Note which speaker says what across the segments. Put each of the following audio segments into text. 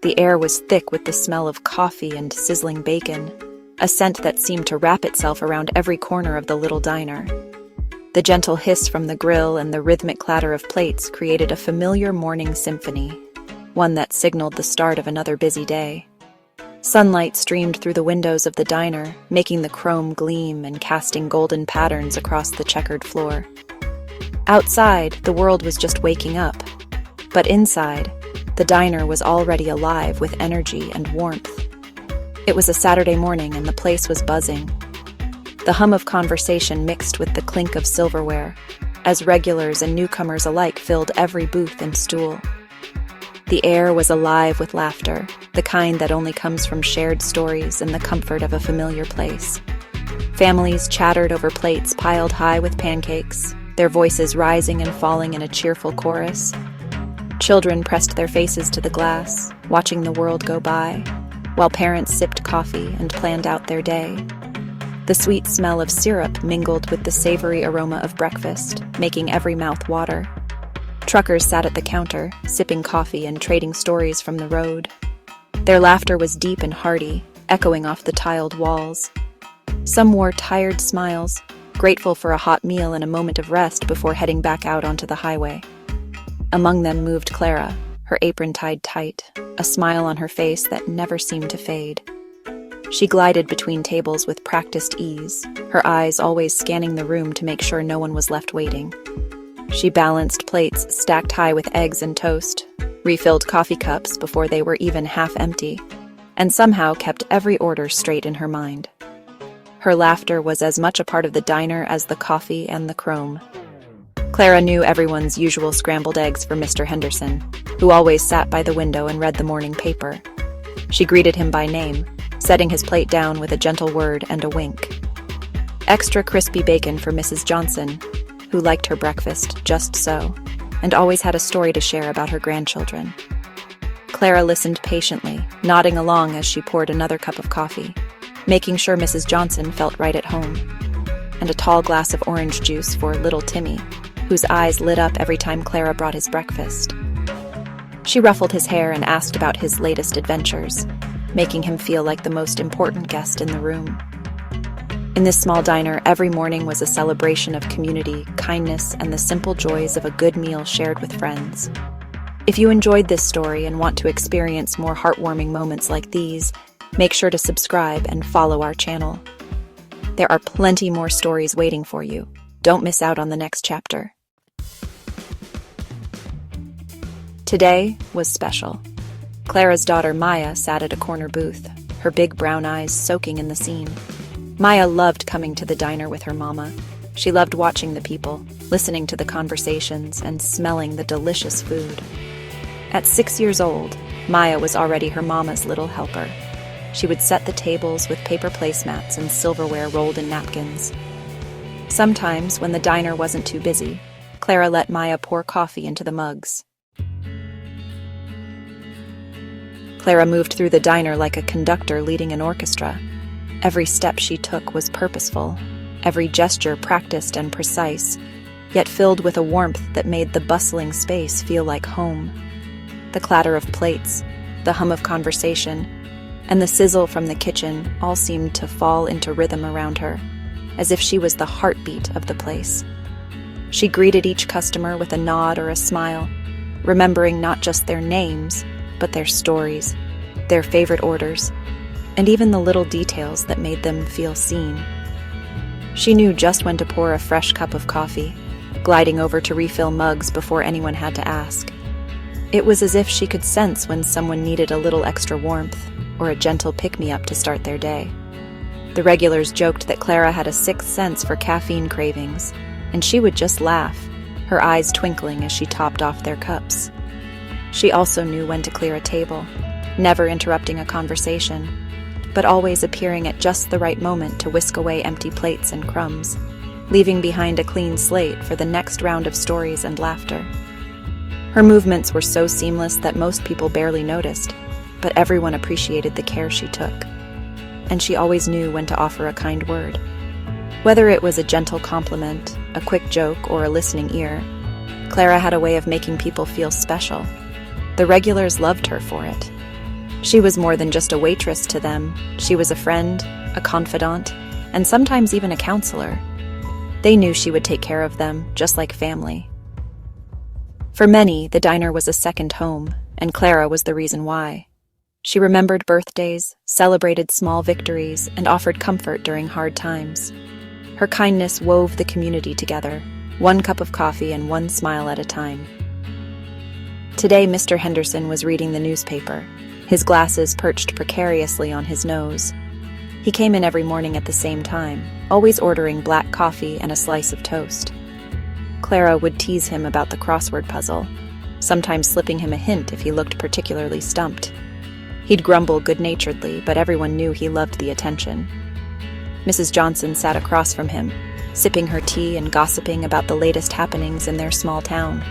Speaker 1: The air was thick with the smell of coffee and sizzling bacon, a scent that seemed to wrap itself around every corner of the little diner. The gentle hiss from the grill and the rhythmic clatter of plates created a familiar morning symphony, one that signaled the start of another busy day. Sunlight streamed through the windows of the diner, making the chrome gleam and casting golden patterns across the checkered floor. Outside, the world was just waking up, but inside, the diner was already alive with energy and warmth. It was a Saturday morning and the place was buzzing. The hum of conversation mixed with the clink of silverware, as regulars and newcomers alike filled every booth and stool. The air was alive with laughter, the kind that only comes from shared stories and the comfort of a familiar place. Families chattered over plates piled high with pancakes, their voices rising and falling in a cheerful chorus. Children pressed their faces to the glass, watching the world go by, while parents sipped coffee and planned out their day. The sweet smell of syrup mingled with the savory aroma of breakfast, making every mouth water. Truckers sat at the counter, sipping coffee and trading stories from the road. Their laughter was deep and hearty, echoing off the tiled walls. Some wore tired smiles, grateful for a hot meal and a moment of rest before heading back out onto the highway. Among them moved Clara, her apron tied tight, a smile on her face that never seemed to fade. She glided between tables with practiced ease, her eyes always scanning the room to make sure no one was left waiting. She balanced plates stacked high with eggs and toast, refilled coffee cups before they were even half empty, and somehow kept every order straight in her mind. Her laughter was as much a part of the diner as the coffee and the chrome. Clara knew everyone's usual scrambled eggs for Mr. Henderson, who always sat by the window and read the morning paper. She greeted him by name, setting his plate down with a gentle word and a wink. Extra crispy bacon for Mrs. Johnson, who liked her breakfast just so, and always had a story to share about her grandchildren. Clara listened patiently, nodding along as she poured another cup of coffee, making sure Mrs. Johnson felt right at home, and a tall glass of orange juice for little Timmy, whose eyes lit up every time Clara brought his breakfast. She ruffled his hair and asked about his latest adventures, making him feel like the most important guest in the room. In this small diner, every morning was a celebration of community, kindness, and the simple joys of a good meal shared with friends. If you enjoyed this story and want to experience more heartwarming moments like these, make sure to subscribe and follow our channel. There are plenty more stories waiting for you. Don't miss out on the next chapter. Today was special. Clara's daughter Maya sat at a corner booth, her big brown eyes soaking in the scene. Maya loved coming to the diner with her mama. She loved watching the people, listening to the conversations, and smelling the delicious food. At 6 years old, Maya was already her mama's little helper. She would set the tables with paper placemats and silverware rolled in napkins. Sometimes, when the diner wasn't too busy, Clara let Maya pour coffee into the mugs. Clara moved through the diner like a conductor leading an orchestra. Every step she took was purposeful, every gesture practiced and precise, yet filled with a warmth that made the bustling space feel like home. The clatter of plates, the hum of conversation, and the sizzle from the kitchen all seemed to fall into rhythm around her, as if she was the heartbeat of the place. She greeted each customer with a nod or a smile, remembering not just their names, but their stories, their favorite orders, and even the little details that made them feel seen. She knew just when to pour a fresh cup of coffee, gliding over to refill mugs before anyone had to ask. It was as if she could sense when someone needed a little extra warmth or a gentle pick-me-up to start their day. The regulars joked that Clara had a sixth sense for caffeine cravings, and she would just laugh, her eyes twinkling as she topped off their cups. She also knew when to clear a table, never interrupting a conversation, but always appearing at just the right moment to whisk away empty plates and crumbs, leaving behind a clean slate for the next round of stories and laughter. Her movements were so seamless that most people barely noticed, but everyone appreciated the care she took. And she always knew when to offer a kind word. Whether it was a gentle compliment, a quick joke, or a listening ear, Clara had a way of making people feel special. The regulars loved her for it. She was more than just a waitress to them. She was a friend, a confidant, and sometimes even a counselor. They knew she would take care of them, just like family. For many, the diner was a second home, and Clara was the reason why. She remembered birthdays, celebrated small victories, and offered comfort during hard times. Her kindness wove the community together, one cup of coffee and one smile at a time. Today, Mr. Henderson was reading the newspaper, his glasses perched precariously on his nose. He came in every morning at the same time, always ordering black coffee and a slice of toast. Clara would tease him about the crossword puzzle, sometimes slipping him a hint if he looked particularly stumped. He'd grumble good-naturedly, but everyone knew he loved the attention. Mrs. Johnson sat across from him, sipping her tea and gossiping about the latest happenings in their small town.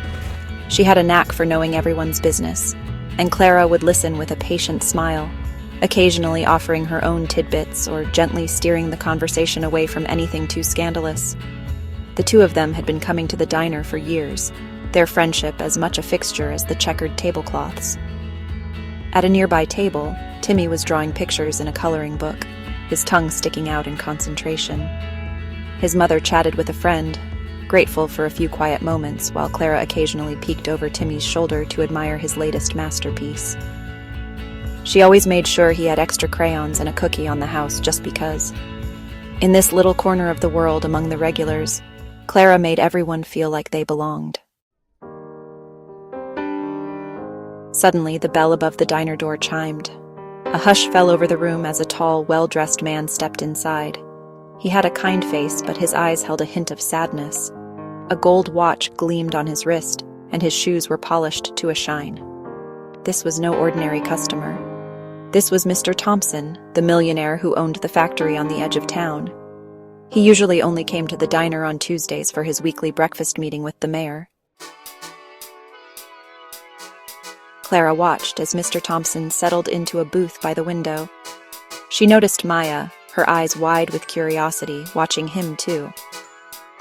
Speaker 1: She had a knack for knowing everyone's business, and Clara would listen with a patient smile, occasionally offering her own tidbits or gently steering the conversation away from anything too scandalous. The two of them had been coming to the diner for years, their friendship as much a fixture as the checkered tablecloths. At a nearby table, Timmy was drawing pictures in a coloring book, his tongue sticking out in concentration. His mother chatted with a friend, grateful for a few quiet moments while Clara occasionally peeked over Timmy's shoulder to admire his latest masterpiece. She always made sure he had extra crayons and a cookie on the house just because. In this little corner of the world among the regulars, Clara made everyone feel like they belonged. Suddenly, the bell above the diner door chimed. A hush fell over the room as a tall, well-dressed man stepped inside. He had a kind face, but his eyes held a hint of sadness. A gold watch gleamed on his wrist, and his shoes were polished to a shine. This was no ordinary customer. This was Mr. Thompson, the millionaire who owned the factory on the edge of town. He usually only came to the diner on Tuesdays for his weekly breakfast meeting with the mayor. Clara watched as Mr. Thompson settled into a booth by the window. She noticed Maya, her eyes wide with curiosity, watching him too.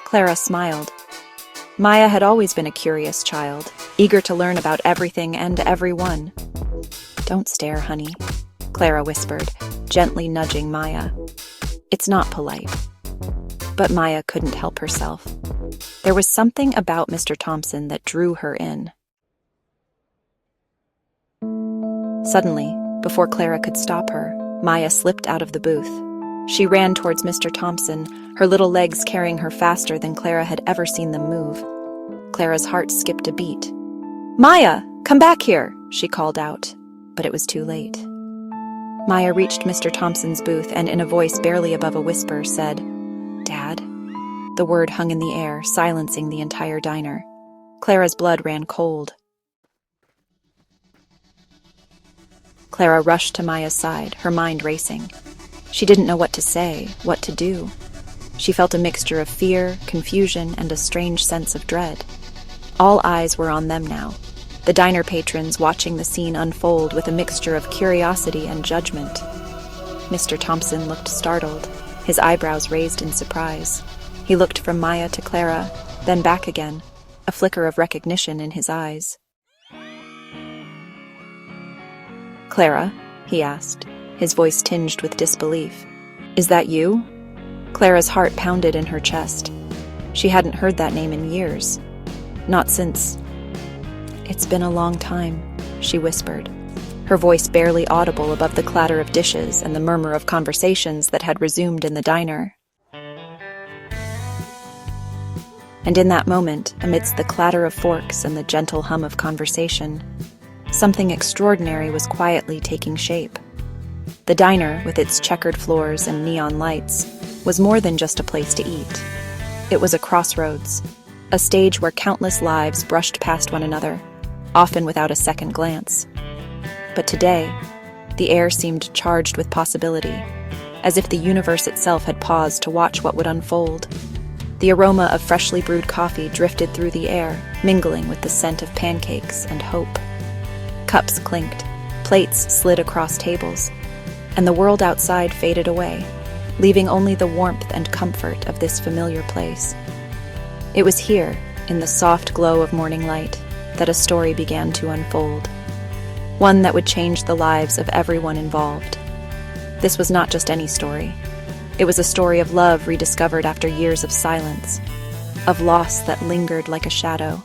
Speaker 1: Clara smiled. Maya had always been a curious child, eager to learn about everything and everyone. "Don't stare, honey," Clara whispered, gently nudging Maya. "It's not polite." But Maya couldn't help herself. There was something about Mr. Thompson that drew her in. Suddenly, before Clara could stop her, Maya slipped out of the booth. She ran towards Mr. Thompson, her little legs carrying her faster than Clara had ever seen them move. Clara's heart skipped a beat. "Maya, come back here," she called out, but it was too late. Maya reached Mr. Thompson's booth and in a voice barely above a whisper said, "Dad?" The word hung in the air, silencing the entire diner. Clara's blood ran cold. Clara rushed to Maya's side, her mind racing. She didn't know what to say, what to do. She felt a mixture of fear, confusion, and a strange sense of dread. All eyes were on them now, the diner patrons watching the scene unfold with a mixture of curiosity and judgment. Mr. Thompson looked startled, his eyebrows raised in surprise. He looked from Maya to Clara, then back again, a flicker of recognition in his eyes. "Clara?" he asked, his voice tinged with disbelief. "Is that you?" Clara's heart pounded in her chest. She hadn't heard that name in years. Not since... "It's been a long time," she whispered, her voice barely audible above the clatter of dishes and the murmur of conversations that had resumed in the diner. And in that moment, amidst the clatter of forks and the gentle hum of conversation, something extraordinary was quietly taking shape. The diner, with its checkered floors and neon lights, was more than just a place to eat. It was a crossroads, a stage where countless lives brushed past one another, often without a second glance. But today, the air seemed charged with possibility, as if the universe itself had paused to watch what would unfold. The aroma of freshly brewed coffee drifted through the air, mingling with the scent of pancakes and hope. Cups clinked, plates slid across tables, and the world outside faded away, leaving only the warmth and comfort of this familiar place. It was here, in the soft glow of morning light, that a story began to unfold. one that would change the lives of everyone involved. This was not just any story. It was a story of love rediscovered after years of silence, of loss that lingered like a shadow,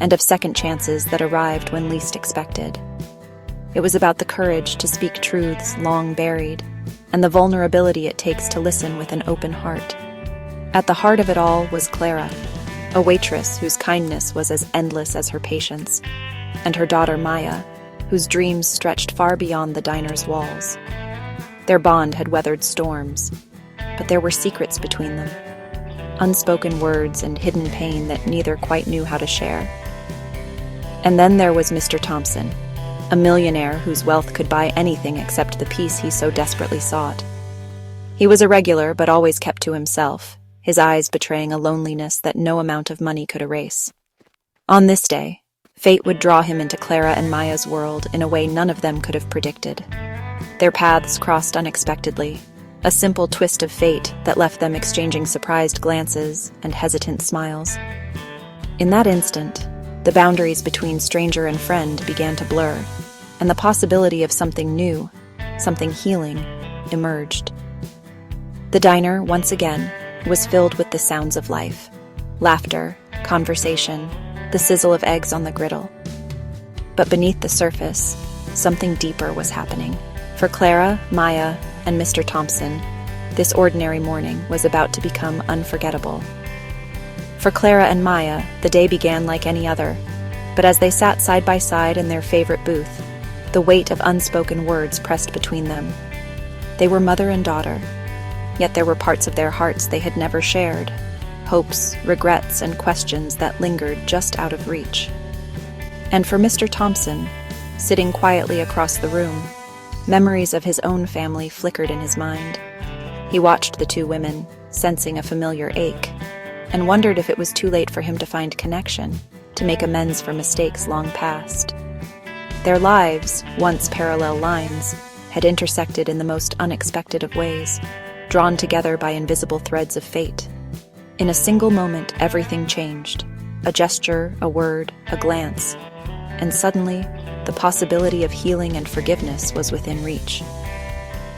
Speaker 1: and of second chances that arrived when least expected. It was about the courage to speak truths long buried, and the vulnerability it takes to listen with an open heart. At the heart of it all was Clara, a waitress whose kindness was as endless as her patience, and her daughter Maya, whose dreams stretched far beyond the diner's walls. Their bond had weathered storms, but there were secrets between them, unspoken words and hidden pain that neither quite knew how to share. And then there was Mr. Thompson, a millionaire whose wealth could buy anything except the peace he so desperately sought. He was irregular but always kept to himself, his eyes betraying a loneliness that no amount of money could erase. On this day, fate would draw him into Clara and Maya's world in a way none of them could have predicted. Their paths crossed unexpectedly, a simple twist of fate that left them exchanging surprised glances and hesitant smiles. In that instant, the boundaries between stranger and friend began to blur, and the possibility of something new, something healing, emerged. The diner, once again, was filled with the sounds of life: laughter, conversation, the sizzle of eggs on the griddle. But beneath the surface, something deeper was happening. For Clara, Maya, and Mr. Thompson, this ordinary morning was about to become unforgettable. For Clara and Maya, the day began like any other, but as they sat side by side in their favorite booth, the weight of unspoken words pressed between them. They were mother and daughter, yet there were parts of their hearts they had never shared, hopes, regrets, and questions that lingered just out of reach. And for Mr. Thompson, sitting quietly across the room, memories of his own family flickered in his mind. He watched the two women, sensing a familiar ache, and wondered if it was too late for him to find connection, to make amends for mistakes long past. Their lives, once parallel lines, had intersected in the most unexpected of ways, drawn together by invisible threads of fate. In a single moment, everything changed. A gesture, a word, a glance, and suddenly, the possibility of healing and forgiveness was within reach.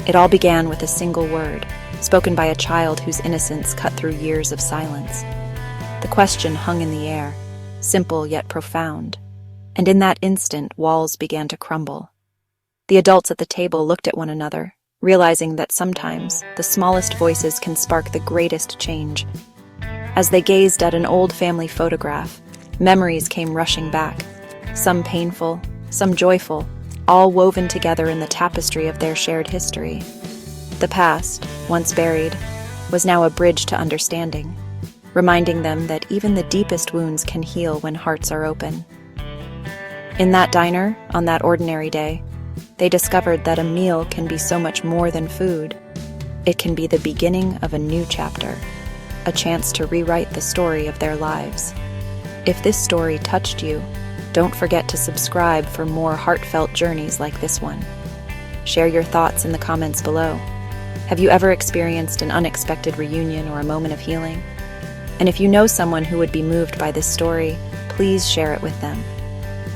Speaker 1: It all began with a single word, spoken by a child whose innocence cut through years of silence. The question hung in the air, simple yet profound, and in that instant walls began to crumble. The adults at the table looked at one another, realizing that sometimes the smallest voices can spark the greatest change. As they gazed at an old family photograph, memories came rushing back, some painful, some joyful, all woven together in the tapestry of their shared history. The past, once buried, was now a bridge to understanding, reminding them that even the deepest wounds can heal when hearts are open. In that diner, on that ordinary day, they discovered that a meal can be so much more than food. It can be the beginning of a new chapter, a chance to rewrite the story of their lives. If this story touched you, don't forget to subscribe for more heartfelt journeys like this one. Share your thoughts in the comments below. Have you ever experienced an unexpected reunion or a moment of healing? And if you know someone who would be moved by this story, please share it with them.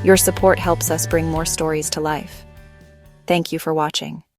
Speaker 1: Your support helps us bring more stories to life. Thank you for watching.